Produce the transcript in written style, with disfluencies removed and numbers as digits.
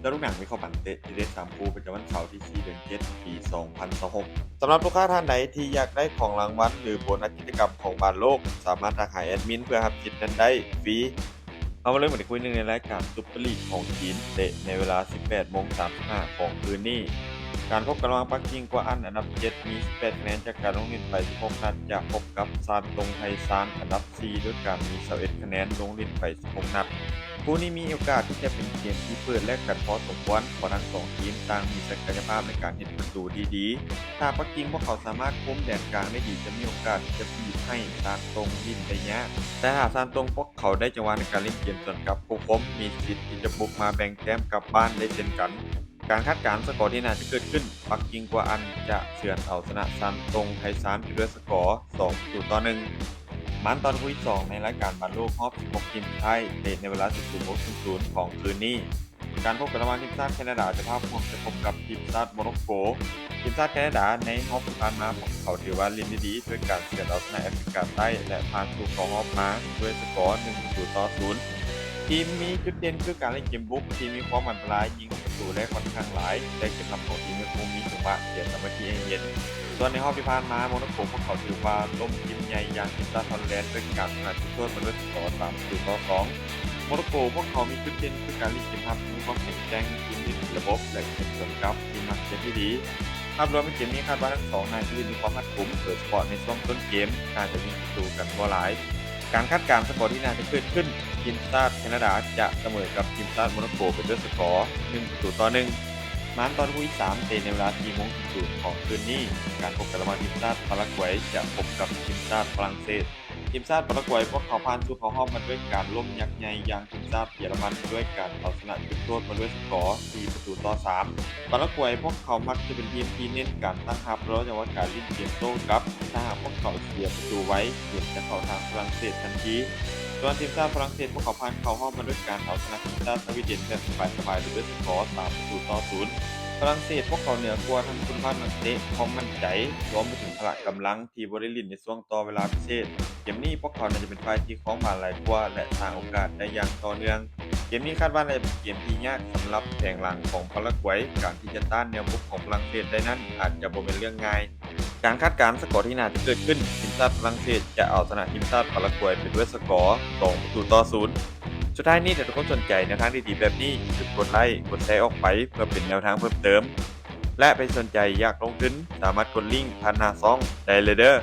และลูกหนังมีเข้าบันเตะที่ได้3คู่ประจำวันเสาร์ที่4เดือน7ปี2026สำหรับลูกค้าท่านใดที่อยากได้ของรางวัลหรือโบนัสกิจกรรมของบ้านโลกสามารถทักหาแอดมินเพื่อรับสิทธิ์นั้นได้ฟรีเอามาเริ่มกันคุยหนึ่งในรายการซุปเปอร์ลีกของจีนเตะในเวลา 18:35 ของคืนนี้การพบกันระหว่างปักกิ่งกวาอันอันดับ7มี18คะแนนจากการลงเล่นไป16นัดจะพบกับซานตงไทซานอันดับ4ด้วยการมี21คะแนนลงเล่นไป16นัด คู่นี้มีโอกาสที่จะเป็นเกมที่เปิดแลกกันพอสมควรเพราะทั้ง2ทีมต่างมีศักยภาพในการเฮ็ดประตูดีๆถ้าปักกิ่งพวกเขาสามารถคุมแดนกลางได้ดีจะมีโอกาสที่จะบีบให้ซานตงลิ้นได้ยากแต่หากซานตงพวกเขาได้จังหวะในการเล่นเกมสวนกลับคมมีสิทธิ์ที่จะบุกมาแบ่งแต้มกลับบ้านได้เช่นกันการคาดการณ์สกอร์ที่น่าจะเกิดขึ้นปักกิ่งกวาอันจะเฉือนเอาชนะซานตงไทซานไปด้วยสกอร์2-1 มันตอนคู่ที่2ในรายการบอลโลกรอบ16ทีมไทยเตะในเวลา 10:00 ของคืนนี้การพบกันระหว่างทีมชาติแคนาดาจะพบกับทีมชาติโมร็อกโกทีมชาติแคนาดาในรอบที่ผ่านมาพวกเขาถือว่าเล่นได้ดีด้วยการเฉือนเอาชนะแอฟริกาใต้และผ่านสู่เข้ารอบมาด้วยสกอร์1-0ทีมมีจุดเด่นคือการเล่นเกมบุกที่มีความอันตรายยิงประตูได้ค่อนข้างหลายแต่เกมรับของทีมยังคงมีจังหวะเสียสมาธิเย็น ส่วนในรอบที่ผ่านมาโมนาโกพวกเขาถือว่าล้มทีมใหญ่อย่างทีมชาติฮอลแลนด์ด้วยการชนะจุดโทษมาด้วยสกอร์3-2โมนาโกพวกเขามีจุดเด่นคือการเล่นเกมรับมีความแข็งแกร่งทีมที่มีระบบและเกมสวนกลับที่มักจะที่ดีภาพรวมในเกมนี้คาดว่าทั้งสองนายจะมีความมั่นคงโดยเฉพาะในช่วงต้นเกมน่าจะมีประตูกันบ่หลายการคาดการณ์สกอร์ที่น่าจะเกิดขึ้นทีมชาติแคนาดาจะเสมอกับทีมชาติโมนาโกไปด้วยสกอร์1-1 มานตอนคู่ที่3เตะในเวลา4:00ของคืนนี้การพบกันระหว่างทีมชาติปารากวัยจะพบกับทีมชาติฝรั่งเศสทีมชาติปารากวัยพวกเขาผ่านสู่เข้ารอบมาด้วยการล้มยักษ์ใหญ่อย่างทีมชาติเยอรมันด้วยการเอาชนะจุดโทษมาด้วยสกอร์4-3ปารากวัยพวกเขามักจะเป็นทีมที่เน้นการตั้งรับแล้วจังหวะการเล่นเกมโต้กลับถ้าหากพวกเขาเสียประตูไว้เกมจะเข้าทางฝรั่งเศสทันทีส่วนทีมชาติฝรั่งเศสพวกเขาผ่านเข้ารอบมาด้วยการเอาชนะทีมชาติสวีเดนแบบสบายๆด้วยสกอร์3-0 ฝรั่งเศสพวกเขาเหนือกว่าทั้งคุณภาพนักเตะความมั่นใจรวมไปถึงพละกำลังที่บ่ได้ลิ้นในช่วงต่อเวลาพิเศษเกมนี้พวกเขาน่าจะเป็นฝ่ายที่ครองบอลหลายกว่าและสร้างโอกาสได้อย่างต่อเนื่องเกมนี้คาดว่าน่าจะเป็นเกมที่ยากสำหรับแผงหลังของพารากวัยการที่จะต้านแนวบุกของฝรั่งเศสได้นั้นอาจจะบ่เป็นเรื่องง่ายการคาดการณ์สกอร์ที่น่าจะเกิดขึ้นทีมชาติฝรั่งเศสจะเอาชนะทีมชาติพารากวัยไปด้วยสกอร์2-0สุดท้ายนี้ถ้าทุกคนสนใจแนวทางดีๆแบบนี้อย่าลืมกดไลค์กดแชร์ออกไปเพื่อเป็นแนวทางเพิ่มเติม และไปสนใจอยากลงทุนสามารถกดลิงก์ผ่านหน้าซ่องได้เลยเด้อ